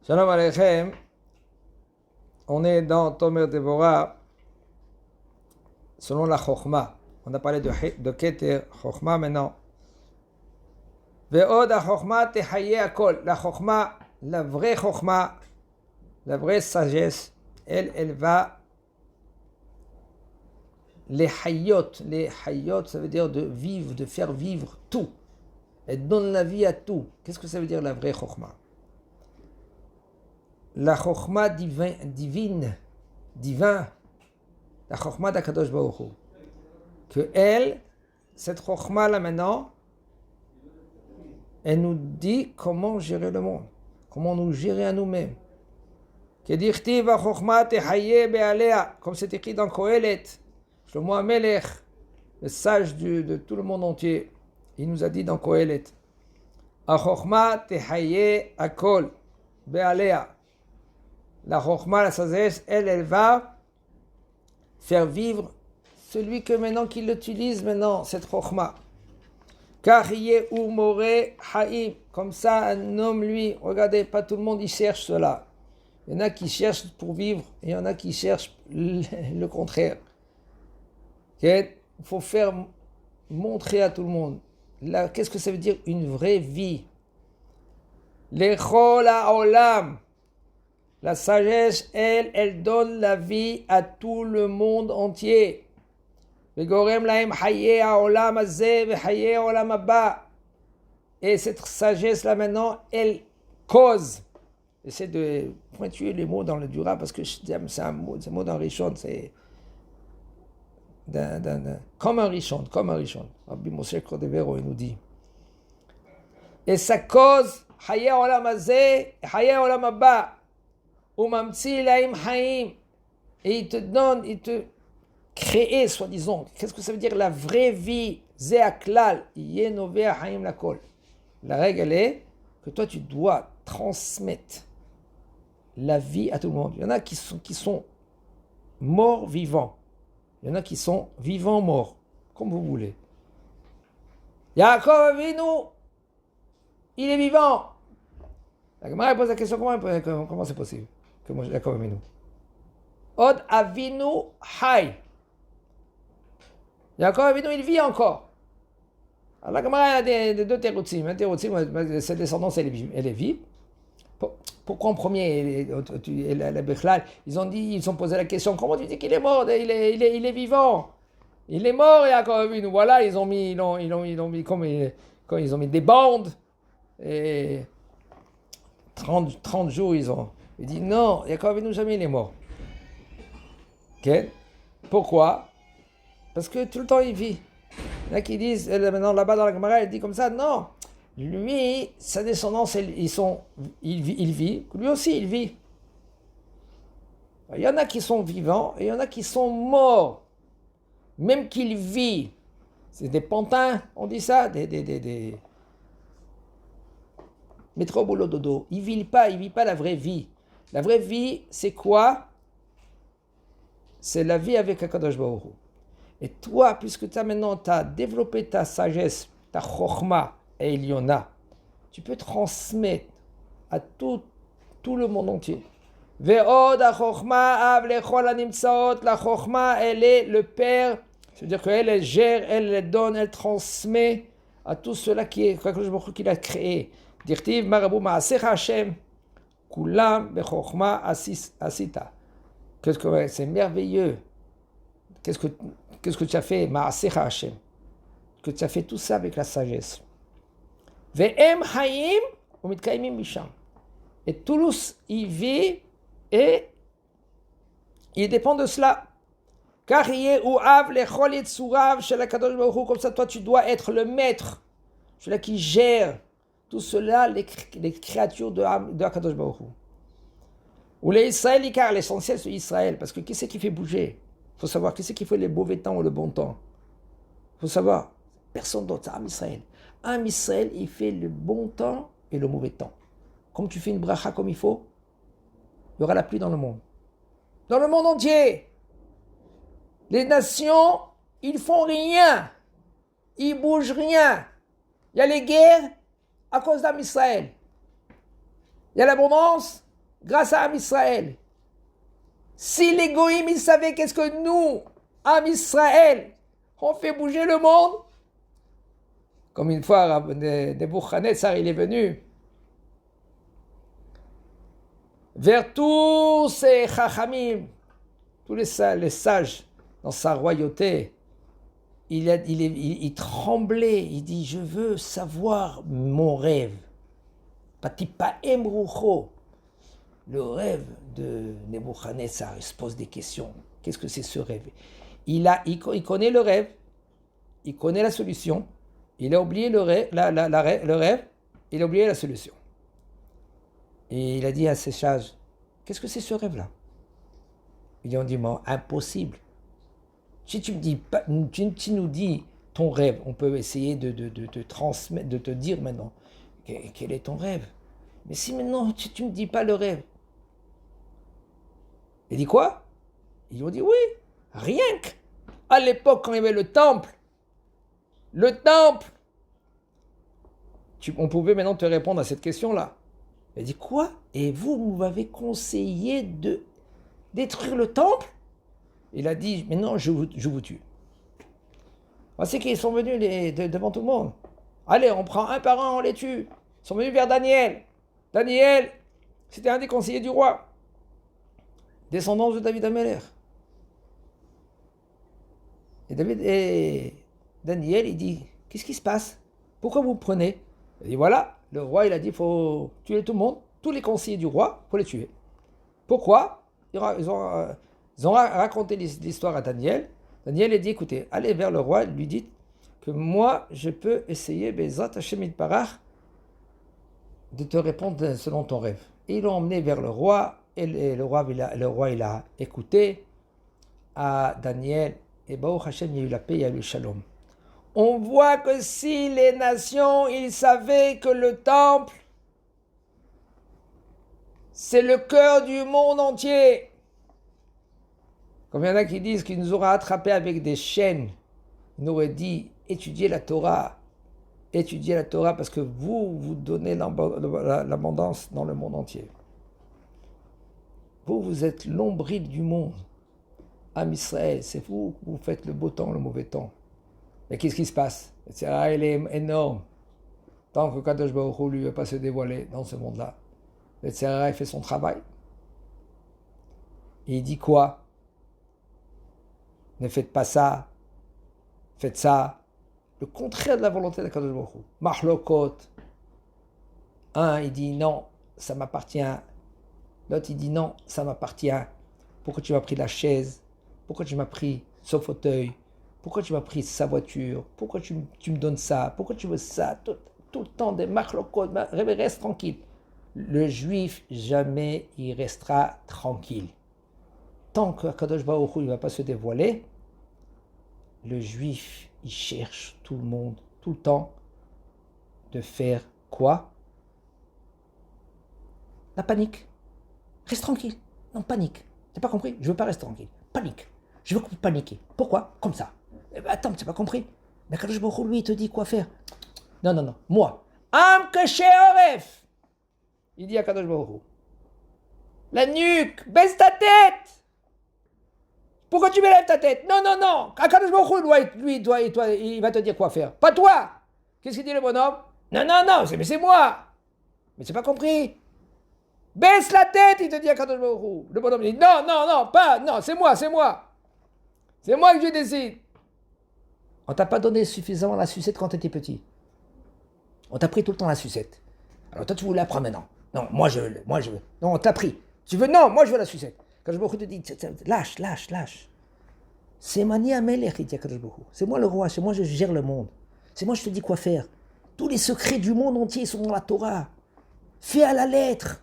Shalom Aleichem, on est dans Tomer Devorah selon la Chokhmah. On a parlé de Keter, Chokhmah maintenant. Ve'od ha-Chokhmah tehaye akol. La Chokhmah, la vraie Chokhmah, la vraie sagesse, elle va les hayot, ça veut dire de vivre, de faire vivre tout. Elle donne la vie à tout. Qu'est-ce que ça veut dire la vraie Chokhmah? La Chokhmah divin, la Chokhmah d'Akadosh Baruch Hu. Que elle, cette Chokhmah là maintenant, elle nous dit comment gérer le monde, comment nous gérer à nous-mêmes. Comme c'est écrit dans Kohelet, Shlomo HaMelech, le sage de tout le monde entier, il nous a dit dans Kohelet, HaChokhmah tehaye akol be'alea. La Chokhmah, la sagesse, elle va faire vivre celui que maintenant qu'il l'utilise maintenant, cette Chokhmah. Car yé ou more haïm, comme ça un homme lui, regardez, pas tout le monde y cherche cela. Il y en a qui cherchent pour vivre, et il y en a qui cherchent le contraire. Il faut faire montrer à tout le monde. Là, qu'est-ce que ça veut dire une vraie vie? L'echol ha'olam. La sagesse, elle donne la vie à tout le monde entier. Et cette sagesse-là maintenant, elle cause. J'essaie de pointuer les mots dans le Dura parce que c'est un mot d'un Rishon, c'est comme un Rishon. Rabbi Moshe Cordovero, il nous dit. Et ça cause Haye Olam Hazeh, Haye Olam Haba. Et il te donne, il te crée, soi-disant. Qu'est-ce que ça veut dire la vraie vie? La règle elle est que toi tu dois transmettre la vie à tout le monde. Il y en a qui sont morts vivants. Il y en a qui sont vivants morts, comme vous voulez. Yaakov Avinu, il est vivant. La Gemara pose la question, comment c'est possible que Yaakov Avinu? Od Avinu Hay. Yaakov Avinu, il vit encore. Alors la Gemara a deux terutzim. Un terutzim, sa descendance, elle est vive. Pourquoi en premier, la Bechlal, ils ont posé la question, comment tu dis qu'il est mort? Il est vivant. Il est mort, Yaakov Avinu. Voilà, ils ont mis quand ils ont mis des bandes. Et 30 jours, il dit non, Yaakov Avinu jamais il est mort. Okay. Pourquoi? Parce que tout le temps il vit. Il y en a qui disent, maintenant là-bas dans la Gemara, il dit comme ça, non. Lui, sa descendance, il vit. Lui aussi, il vit. Il y en a qui sont vivants et il y en a qui sont morts. Même qu'il vit. C'est des pantins, on dit ça, des métro boulot dodo. Il vit pas la vraie vie. La vraie vie, c'est quoi? C'est la vie avec Akadosh Baruch Hu. Et toi, puisque tu as développé ta sagesse, ta chokhmah et Eliona, tu peux transmettre à tout le monde entier. Ve'od ha-chokhmah av lechol ha-nimtsaot. La chokhmah, elle est le père. C'est-à-dire qu'elle gère, elle donne, elle transmet à tout cela qui est Akadosh Baruch Hu qui l'a créé. Dirtiv marabu ma'asecha Hashem kulam bechokhmah asita. C'est merveilleux. Qu'est-ce que tu as fait, Ma'asecha Hashem? Que tu as fait tout ça avec la sagesse. Ve'em hayim u'mitkaimim misham. Et Toulouse, il vit et il dépend de cela. Car yeh u'av lechol yitzurav shel HaKadosh Baruch Hu. Comme ça, toi, tu dois être le maître, celui qui gère tout cela, les créatures de HaKadosh Baruch Hu. Ou les Israéliens, car l'essentiel c'est Israël, parce que qui c'est qui fait bouger? Il faut savoir qui c'est qui fait les mauvais temps ou le bon temps. Il faut savoir, personne d'autre, c'est Am Israël. Am Israël, il fait le bon temps et le mauvais temps. Comme tu fais une bracha comme il faut, il y aura la pluie dans le monde. Dans le monde entier. Les nations, ils font rien. Ils bougent rien. Il y a les guerres à cause d'Am Israël. Il y a l'abondance grâce à Am Israël. Si les goïms, ils savaient qu'est-ce que nous, Am Israël, on fait bouger le monde. Comme une fois, Nebuchadnezzar, il est venu vers tous ces chachamim, tous les sages dans sa royauté. Il tremblait, il dit, je veux savoir mon rêve. Patipaem rucho. Le rêve de Nebuchadnezzar, il se pose des questions. Qu'est-ce que c'est ce rêve? Il connaît le rêve, il connaît la solution, il a oublié le rêve, il a oublié la solution. Et il a dit à ses sages, qu'est-ce que c'est ce rêve-là? Ils ont dit, impossible. Si tu nous dis ton rêve, on peut essayer de te transmettre, de te dire maintenant, quel est ton rêve? Mais si maintenant tu ne me dis pas le rêve. Il dit quoi? Ils ont dit oui, rien qu'à l'époque quand il y avait le temple, on pouvait maintenant te répondre à cette question-là. Il dit quoi? Et vous m'avez conseillé de détruire le temple? Il a dit, maintenant je vous tue. C'est qu'ils sont venus devant tout le monde. Allez, on prend un par un, on les tue. Ils sont venus vers Daniel. Daniel, c'était un des conseillers du roi, descendant de David Ameller. Et Daniel, il dit, qu'est-ce qui se passe? Pourquoi vous prenez? Il dit, voilà, le roi, il a dit, il faut tuer tout le monde, tous les conseillers du roi, il faut les tuer. Pourquoi? Ils ont raconté l'histoire à Daniel. Daniel a dit, écoutez, allez vers le roi, lui dites que moi, je peux essayer, Bezat Hashem Yitbarach, de te répondre selon ton rêve. Et ils l'ont emmené vers le roi, et le roi il a écouté à Daniel, et Baruch Hashem, il y a eu la paix, il y a eu le shalom. On voit que si les nations, ils savaient que le temple, c'est le cœur du monde entier. Comme il y en a qui disent qu'ils nous auraient attrapés avec des chaînes, ils nous auraient dit, étudiez la Torah parce que vous donnez l'abondance dans le monde entier. Vous êtes l'ombril du monde. Am Israël, c'est vous faites le beau temps, le mauvais temps. Mais qu'est-ce qui se passe? Il est énorme. Tant que Kadosh Baruch Hu lui ne va pas se dévoiler dans ce monde-là. Le Tzara, il fait son travail. Et il dit quoi? Ne faites pas ça. Faites ça. Le contraire de la volonté de Kadosh Baruch Hu. Mahlokot. Un, il dit non, ça m'appartient. L'autre, il dit non, ça m'appartient. Pourquoi tu m'as pris la chaise? Pourquoi tu m'as pris ce fauteuil? Pourquoi tu m'as pris sa voiture? Pourquoi tu me donnes ça? Pourquoi tu veux ça? Tout le temps des machlokot. Reste tranquille. Le juif, jamais il restera tranquille. Tant que Kadosh Baruch Hu ne va pas se dévoiler, le juif, il cherche tout le monde, tout le temps, de faire quoi? La panique. Reste tranquille. Non, panique. T'as pas compris? Je veux pas rester tranquille. Panique. Je veux paniquer. Pourquoi? Comme ça. Attends, tu n'as pas compris? Mais Kadosh Baruch Hu, lui, il te dit quoi faire. Non. Moi. Am Keshe Oref. Il dit à Kadosh Baruch Hu. La nuque. Baisse ta tête. Pourquoi tu m'élèves ta tête? Non. Kadosh Baruch Hu, lui, il va te dire quoi faire. Pas toi. Qu'est-ce qu'il dit le bonhomme? Non. Mais c'est moi. Mais tu n'as pas compris. Baisse la tête, il te dit à Kadosh Baruch Hu. Le bonhomme dit non, c'est moi. C'est moi que je décide. On t'a pas donné suffisamment la sucette quand tu étais petit. On t'a pris tout le temps la sucette. Alors toi tu voulais la prendre maintenant. Non, moi je veux. Non, on t'a pris. Tu veux? Non, moi je veux la sucette. Kadosh Baruch Hu te dit, lâche. C'est Mani Amelech, il dit à Kadosh Baruch Hu. C'est moi le roi, c'est moi je gère le monde. C'est moi je te dis quoi faire. Tous les secrets du monde entier sont dans la Torah. Fais à la lettre.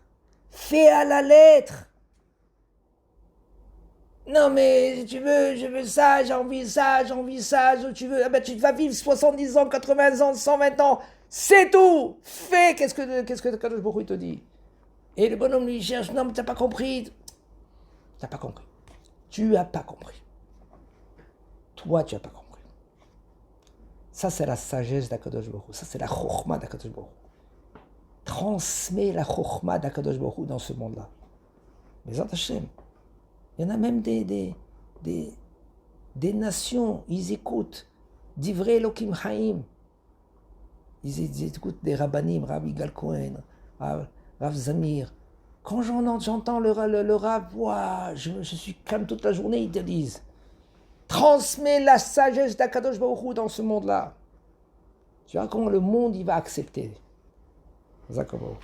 Non mais si tu veux, je veux ça, j'ai envie ça, tu veux, tu vas vivre 70 ans, 80 ans, 120 ans, c'est tout. Fais, qu'est-ce que Kadosh Baruch Hu te dit? Et le bonhomme lui cherche, non mais t'as pas compris. Tu as pas compris. Toi, tu as pas compris. Ça, c'est la sagesse d'Akadosh Baruch Hu. Ça, c'est la chokhma d'Akadosh Baruch Hu. Transmets la chokhma d'Akadosh Baruch Hu dans ce monde-là. Mais Hashem, il y en a même des nations, ils écoutent Divrei Elokim Chaim. Ils écoutent des rabbanim, Rabbi Gal Cohen, Rav Zamir. Quand j'entends le Rav, ouah, je suis calme toute la journée, ils te disent transmets la sagesse d'Akadosh Baruch Hu dans ce monde-là. Tu vois comment le monde il va accepter. Zakobo.